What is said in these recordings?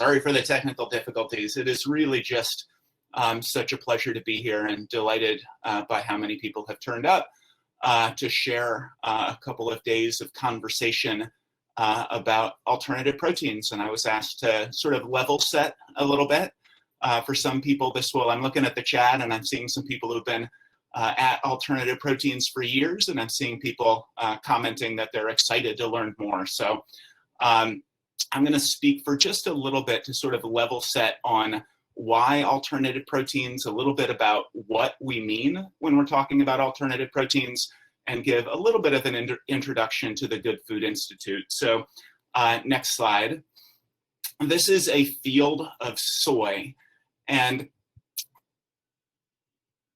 Sorry for the technical difficulties. It is really just such a pleasure to be here, and delighted by how many people have turned up to share a couple of days of conversation about alternative proteins. And I was asked to sort of level set a little bit. For some people, I'm looking at the chat and I'm seeing some people who've been at alternative proteins for years, and I'm seeing people commenting that they're excited to learn more. So I'm going to speak for just a little bit to sort of level set on why alternative proteins, a little bit about what we mean when we're talking about alternative proteins, and give a little bit of an introduction to the Good Food Institute. So next slide. This is a field of soy, and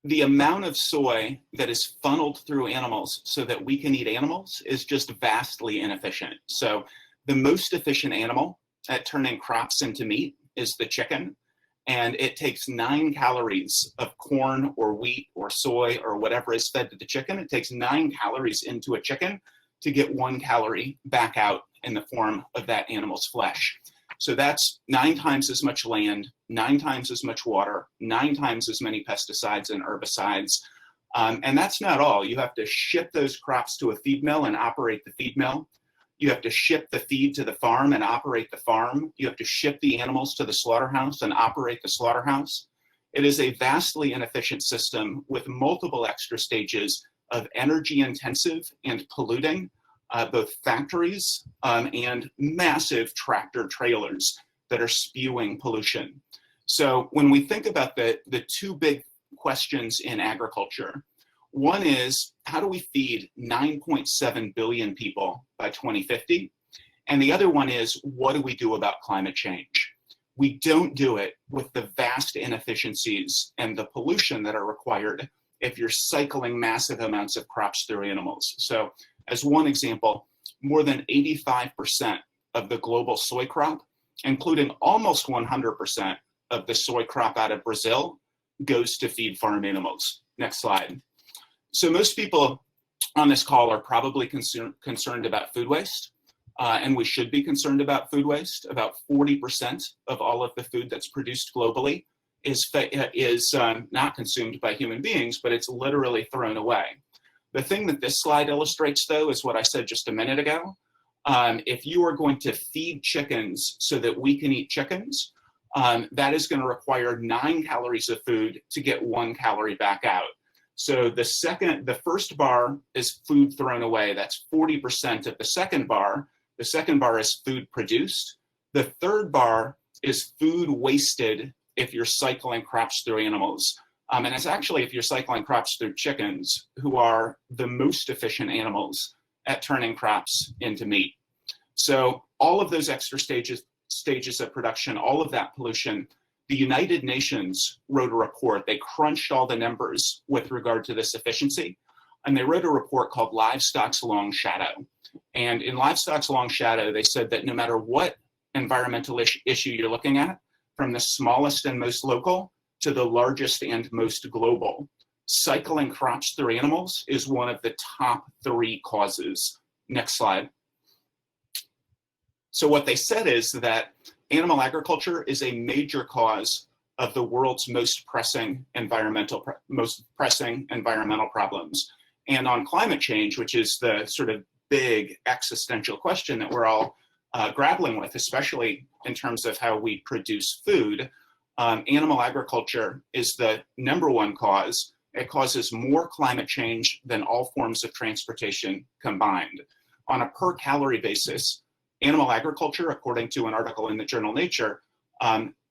the amount of soy that is funneled through animals so that we can eat animals is just vastly inefficient. So the most efficient animal at turning crops into meat is the chicken, and it takes 9 calories of corn or wheat or soy or whatever is fed to the chicken. It takes 9 calories into a chicken to get 1 calorie back out in the form of that animal's flesh. So that's 9 times as much land, 9 times as much water, 9 times as many pesticides and herbicides. And that's not all. You have to ship those crops to a feed mill and operate the feed mill. You have to ship the feed to the farm and operate the farm. You have to ship the animals to the slaughterhouse and operate the slaughterhouse. It is a vastly inefficient system with multiple extra stages of energy intensive and polluting, both factories and massive tractor trailers that are spewing pollution. So when we think about the 2 big questions in agriculture, one is, how do we feed 9.7 billion people by 2050? And the other one is, what do we do about climate change? We don't do it with the vast inefficiencies and the pollution that are required if you're cycling massive amounts of crops through animals. So as one example, more than 85% of the global soy crop, including almost 100% of the soy crop out of Brazil, goes to feed farm animals. Next slide. So most people on this call are probably concerned about food waste, and we should be concerned about food waste. About 40% of all of the food that's produced globally is not consumed by human beings, but it's literally thrown away. The thing that this slide illustrates, though, is what I said just a minute ago. If you are going to feed chickens so that we can eat chickens, that is going to require 9 calories of food to get 1 calorie back out. So the first bar is food thrown away. That's 40% of the second bar. The second bar is food produced. The third bar is food wasted if you're cycling crops through animals. And it's actually if you're cycling crops through chickens, who are the most efficient animals at turning crops into meat. So all of those extra stages of production, all of that pollution, the United Nations wrote a report. They crunched all the numbers with regard to this efficiency, and they wrote a report called Livestock's Long Shadow. And in Livestock's Long Shadow, they said that no matter what environmental issue you're looking at, from the smallest and most local to the largest and most global, cycling crops through animals is one of the top 3 causes. Next slide. So what they said is that animal agriculture is a major cause of the world's most pressing environmental problems. And on climate change, which is the sort of big existential question that we're all grappling with, especially in terms of how we produce food, animal agriculture is the #1 cause. It causes more climate change than all forms of transportation combined. On a per calorie basis, animal agriculture, according to an article in the journal Nature,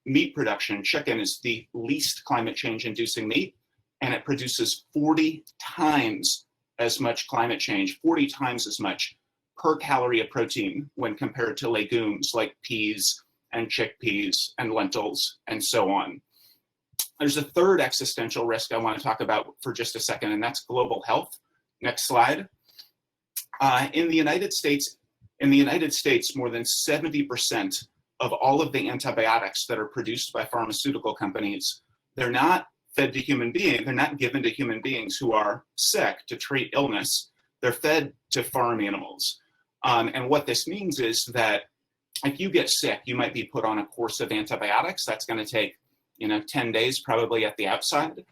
meat production, chicken is the least climate change inducing meat, and it produces 40 times as much climate change, 40 times as much per calorie of protein when compared to legumes like peas and chickpeas and lentils and so on. There's a third existential risk I want to talk about for just a second, and that's global health. Next slide. In the United States, more than 70% of all of the antibiotics that are produced by pharmaceutical companies, they're not fed to human beings, they're not given to human beings who are sick to treat illness, they're fed to farm animals. And what this means is that if you get sick, you might be put on a course of antibiotics. That's going to take 10 days probably at the outside.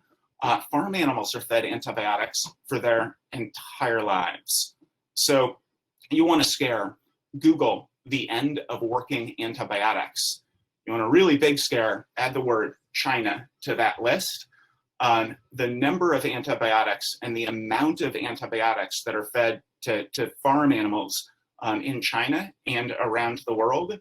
Farm animals are fed antibiotics for their entire lives. So you want to scare, Google the end of working antibiotics. You want a really big scare, add the word China to that list. The number of antibiotics and the amount of antibiotics that are fed to farm animals in China and around the world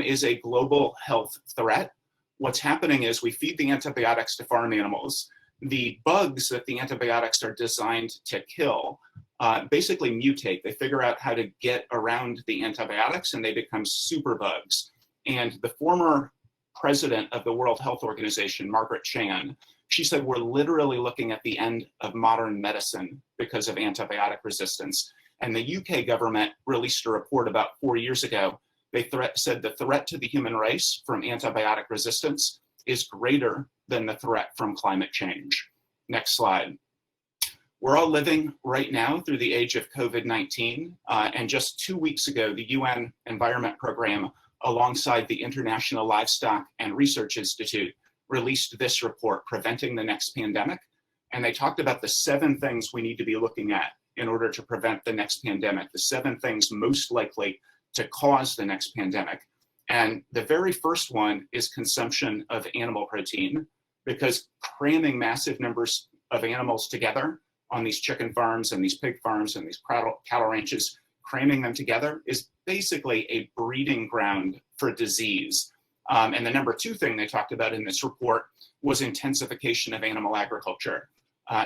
is a global health threat. What's happening is we feed the antibiotics to farm animals. The bugs that the antibiotics are designed to kill basically mutate. They figure out how to get around the antibiotics and they become superbugs. And the former president of the World Health Organization, Margaret Chan, she said, we're literally looking at the end of modern medicine because of antibiotic resistance. And the UK government released a report about 4 years ago. They said the threat to the human race from antibiotic resistance is greater than the threat from climate change. Next slide. We're all living right now through the age of COVID-19. And just 2 weeks ago, the UN Environment Program, alongside the International Livestock and Research Institute, released this report, Preventing the Next Pandemic. And they talked about the 7 things we need to be looking at in order to prevent the next pandemic, the 7 things most likely to cause the next pandemic. And the very first one is consumption of animal protein, because cramming massive numbers of animals together on these chicken farms and these pig farms and these cattle ranches, cramming them together is basically a breeding ground for disease. And the number 2 thing they talked about in this report was intensification of animal agriculture.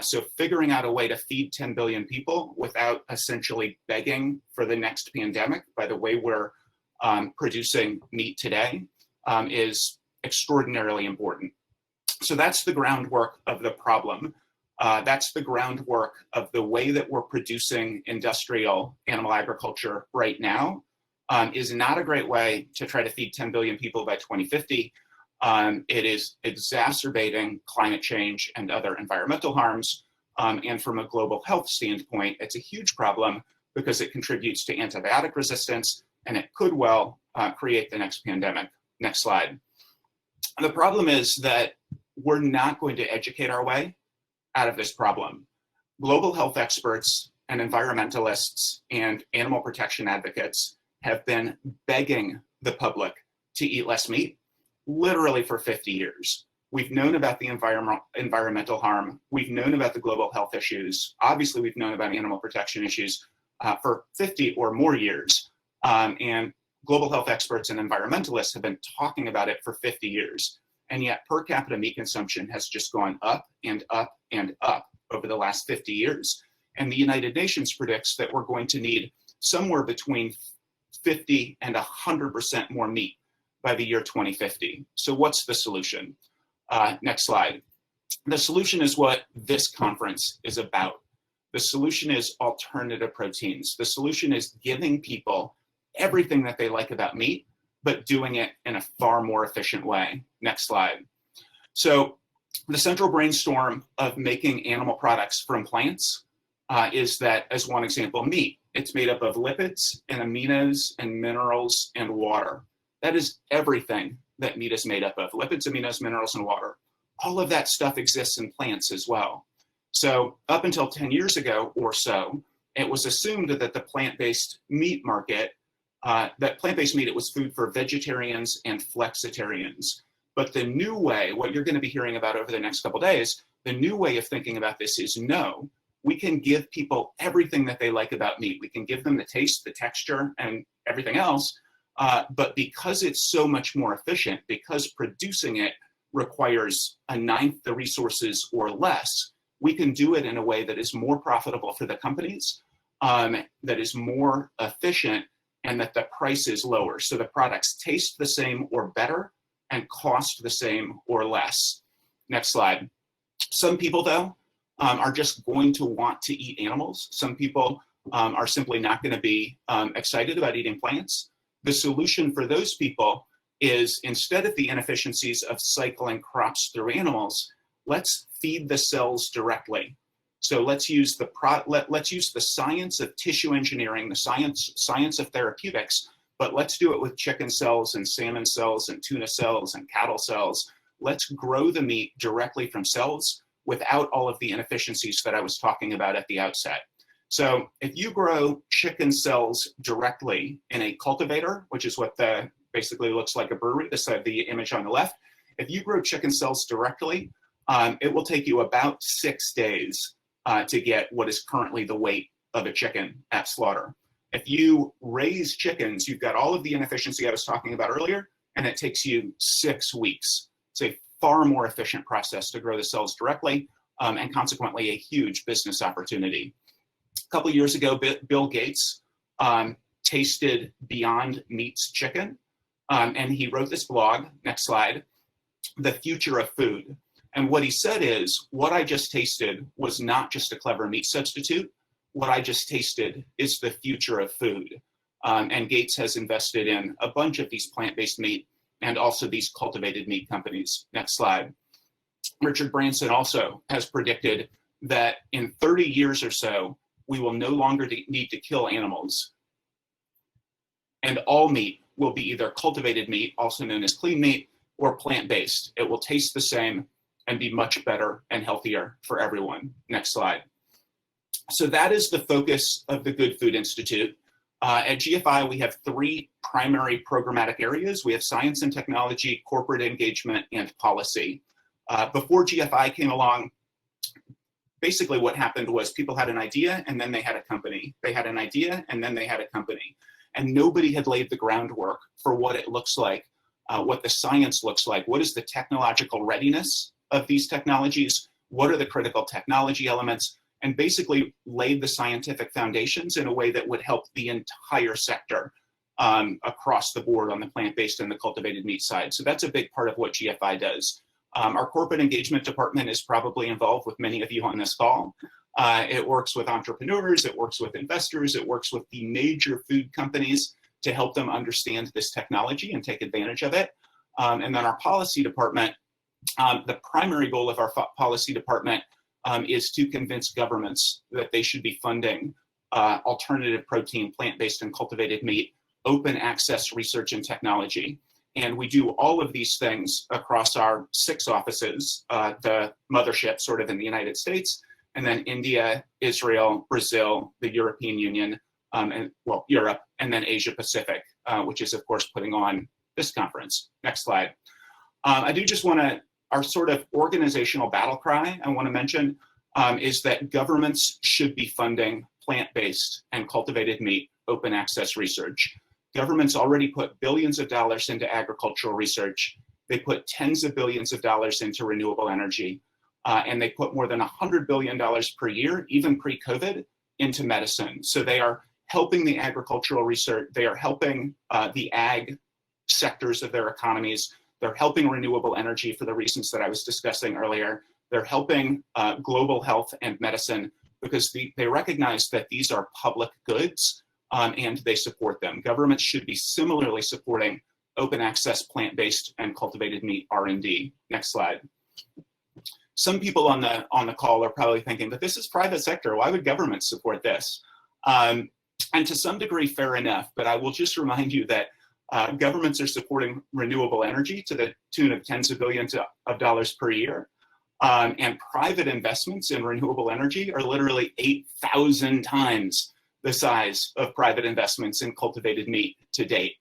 So figuring out a way to feed 10 billion people without essentially begging for the next pandemic by the way we're producing meat today is extraordinarily important. So that's the groundwork of the problem. That's the groundwork of the way that we're producing industrial animal agriculture right now. Is not a great way to try to feed 10 billion people by 2050. It is exacerbating climate change and other environmental harms. And from a global health standpoint, it's a huge problem because it contributes to antibiotic resistance and it could well create the next pandemic. Next slide. The problem is that we're not going to educate our way out of this problem. Global health experts and environmentalists and animal protection advocates have been begging the public to eat less meat literally for 50 years. We've known about the environmental harm. We've known about the global health issues. Obviously, we've known about animal protection issues for 50 or more years. And global health experts and environmentalists have been talking about it for 50 years. And yet per capita meat consumption has just gone up and up and up over the last 50 years. And the United Nations predicts that we're going to need somewhere between 50 and 100% more meat by the year 2050. So what's the solution? Next slide. The solution is what this conference is about. The solution is alternative proteins. The solution is giving people everything that they like about meat, but doing it in a far more efficient way. Next slide. So the central brainstorm of making animal products from plants is that, as one example, meat. It's made up of lipids and aminos and minerals and water. That is everything that meat is made up of: lipids, aminos, minerals, and water. All of that stuff exists in plants as well. So up until 10 years ago or so, it was assumed that the plant-based meat market, that plant-based meat, it was food for vegetarians and flexitarians. But the new way, what you're going to be hearing about over the next couple of days, the new way of thinking about this is no, we can give people everything that they like about meat. We can give them the taste, the texture, and everything else. But because it's so much more efficient, because producing it requires 1/9 the resources or less, we can do it in a way that is more profitable for the companies, that is more efficient, and that the price is lower. So the products taste the same or better and cost the same or less. Next slide. Some people, though, are just going to want to eat animals. Some people are simply not going to be excited about eating plants. The solution for those people is, instead of the inefficiencies of cycling crops through animals, let's feed the cells directly. So let's use the science of tissue engineering, the science of therapeutics, but let's do it with chicken cells and salmon cells and tuna cells and cattle cells. Let's grow the meat directly from cells without all of the inefficiencies that I was talking about at the outset. So if you grow chicken cells directly in a cultivator, which is what basically looks like a brewery, the image on the left, if you grow chicken cells directly, it will take you about 6 days to get what is currently the weight of a chicken at slaughter. If you raise chickens, you've got all of the inefficiency I was talking about earlier, and it takes you 6 weeks. It's a far more efficient process to grow the cells directly, and consequently a huge business opportunity. A couple of years ago, Bill Gates tasted Beyond Meat's chicken, and he wrote this blog, next slide, The Future of Food. And what he said is, what I just tasted was not just a clever meat substitute. What I just tasted is the future of food. And Gates has invested in a bunch of these plant-based meat and also these cultivated meat companies. Next slide. Richard Branson also has predicted that in 30 years or so, we will no longer need to kill animals. And all meat will be either cultivated meat, also known as clean meat, or plant-based. It will taste the same and be much better and healthier for everyone. Next slide. So that is the focus of the Good Food Institute. At GFI, we have 3 primary programmatic areas. We have science and technology, corporate engagement, and policy. Before GFI came along, basically what happened was people had an idea and then they had a company. They had an idea and then they had a company. And nobody had laid the groundwork for what it looks like, what the science looks like, what is the technological readiness of these technologies, what are the critical technology elements, and basically laid the scientific foundations in a way that would help the entire sector across the board on the plant-based and the cultivated meat side. So that's a big part of what GFI does. Our corporate engagement department is probably involved with many of you on this call. It works with entrepreneurs, it works with investors, it works with the major food companies to help them understand this technology and take advantage of it. And then our policy department, the primary goal of our policy department is to convince governments that they should be funding alternative protein, plant-based and cultivated meat, open access research and technology. And we do all of these things across our 6 offices, the mothership sort of in the United States, and then India, Israel, Brazil, the European Union, and well, Europe, and then Asia Pacific, which is of course putting on this conference. Next slide. I do just want to, our sort of organizational battle cry I want to mention is that governments should be funding plant-based and cultivated meat open access research. Governments already put billions of dollars into agricultural research. They put tens of billions of dollars into renewable energy. And they put more than $100 billion per year, even pre-COVID, into medicine. So they are helping the agricultural research. They are helping the ag sectors of their economies. They're helping renewable energy for the reasons that I was discussing earlier. They're helping global health and medicine because they recognize that these are public goods and they support them. Governments should be similarly supporting open access plant-based and cultivated meat R&D. Next slide. Some people on the call are probably thinking, but this is private sector. Why would governments support this? And to some degree, fair enough. But I will just remind you that governments are supporting renewable energy to the tune of tens of billions of dollars per year. And private investments in renewable energy are literally 8,000 times the size of private investments in cultivated meat to date.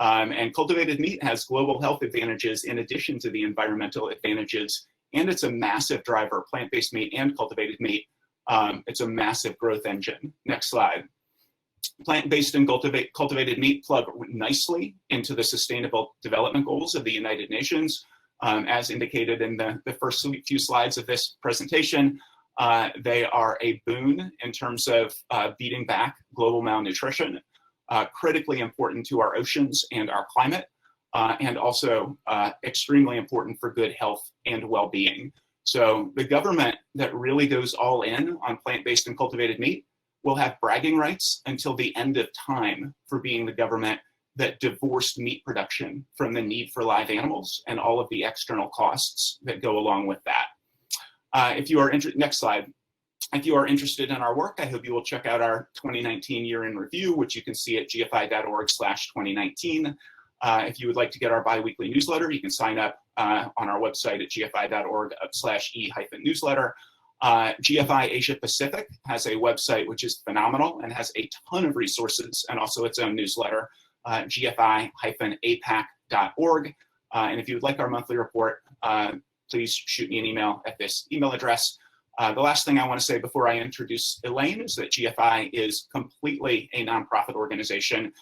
And cultivated meat has global health advantages in addition to the environmental advantages. And it's a massive driver, plant-based meat and cultivated meat. It's a massive growth engine. Next slide. Plant-based and cultivated meat plug nicely into the Sustainable Development Goals of the United Nations. As indicated in the first few slides of this presentation, they are a boon in terms of beating back global malnutrition, critically important to our oceans and our climate, and also extremely important for good health and well-being. So the government that really goes all in on plant-based and cultivated meat will have bragging rights until the end of time for being the government that divorced meat production from the need for live animals and all of the external costs that go along with that. If you are interested, next slide. If you are interested in our work, I hope you will check out our 2019 year in review, which you can see at gfi.org/2019. If you would like to get our biweekly newsletter, you can sign up on our website at gfi.org/e-newsletter. GFI Asia-Pacific has a website which is phenomenal and has a ton of resources and also its own newsletter, gfi-apac.org. And if you would like our monthly report, please shoot me an email at this email address. The last thing I want to say before I introduce Elaine is that GFI is completely a nonprofit organization.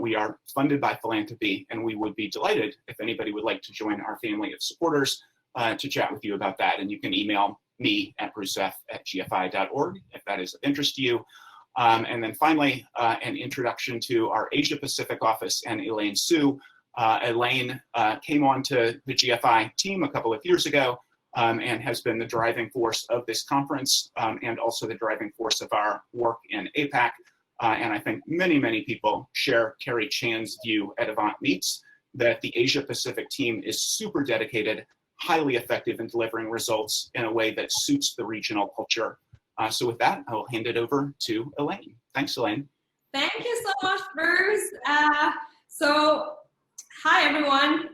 We are funded by philanthropy, and we would be delighted if anybody would like to join our family of supporters to chat with you about that. And you can email me at brucef@gfi.org if that is of interest to you. And then finally, an introduction to our Asia Pacific office and Elaine Su. Elaine came on to the GFI team a couple of years ago and has been the driving force of this conference and also the driving force of our work in APAC. And I think many, many people share Carrie Chan's view at Avant Meats that the Asia Pacific team is super dedicated, highly effective in delivering results in a way that suits the regional culture. So with that, I will hand it over to Elaine. Thanks, Elaine. Thank you so much, Bruce. Hi, everyone.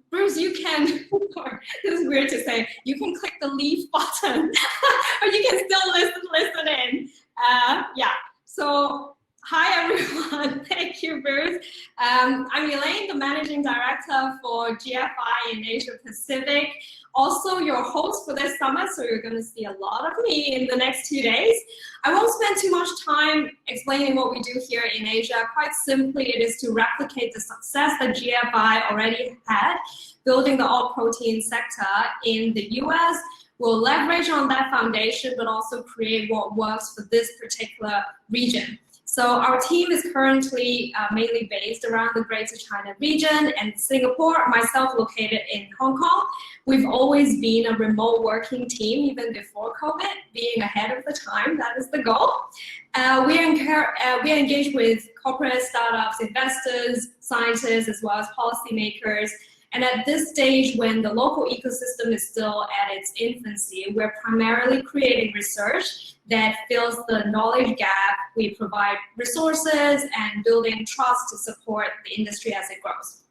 Bruce, you can, this is weird to say, you can click the leave button, or you can still listen in. Yeah, so hi, everyone. Thank you, Bruce. I'm Elaine, the Managing Director for GFI in Asia Pacific. Also your host for this summit, so you're going to see a lot of me in the next 2 days. I won't spend too much time explaining what we do here in Asia. Quite simply, it is to replicate the success that GFI already had, building the all-protein sector in the US. We'll leverage on that foundation, but also create what works for this particular region. So our team is currently mainly based around the Greater China region and Singapore, myself located in Hong Kong. We've always been a remote working team, even before COVID, being ahead of the time, that is the goal. We engage with corporate startups, investors, scientists, as well as policymakers. And at this stage, when the local ecosystem is still at its infancy, we're primarily creating research that fills the knowledge gap. We provide resources and building trust to support the industry as it grows.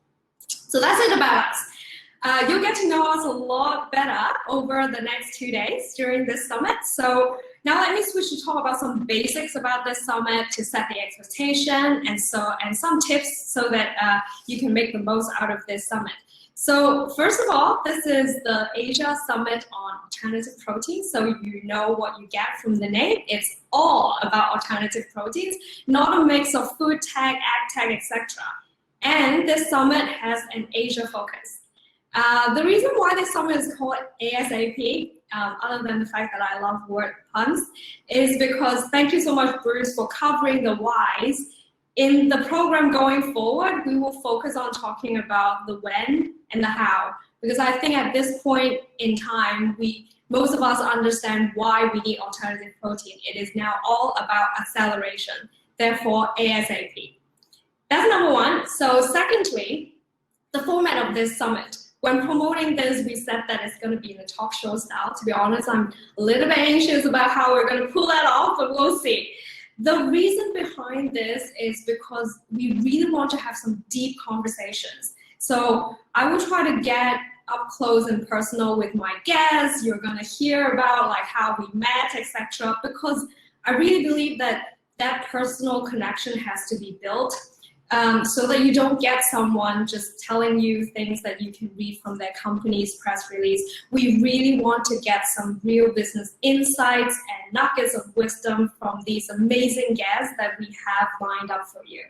So that's it about us. You'll get to know us a lot better over the next 2 days during this summit. So now let me switch to talk about some basics about this summit to set the expectation and some tips so that you can make the most out of this summit. So first of all, this is the Asia Summit on Alternative Proteins. So you know what you get from the name. It's all about alternative proteins, not a mix of food tech, ag tech, etc. And this summit has an Asia focus. The reason why this summit is called ASAP, other than the fact that I love word puns, is because thank you so much, Bruce, for covering the whys. In the program going forward, we will focus on talking about the when and the how, because I think at this point in time, most of us understand why we need alternative protein. It is now all about acceleration, therefore ASAP. That's number one. So secondly, the format of this summit. When promoting this, we said that it's going to be in a talk show style. To be honest, I'm a little bit anxious about how we're going to pull that off, but we'll see. The reason behind this is because we really want to have some deep conversations. So I will try to get up close and personal with my guests. You're going to hear about like how we met, etc. Because I really believe that that personal connection has to be built. So that you don't get someone just telling you things that you can read from their company's press release. We really want to get some real business insights and nuggets of wisdom from these amazing guests that we have lined up for you.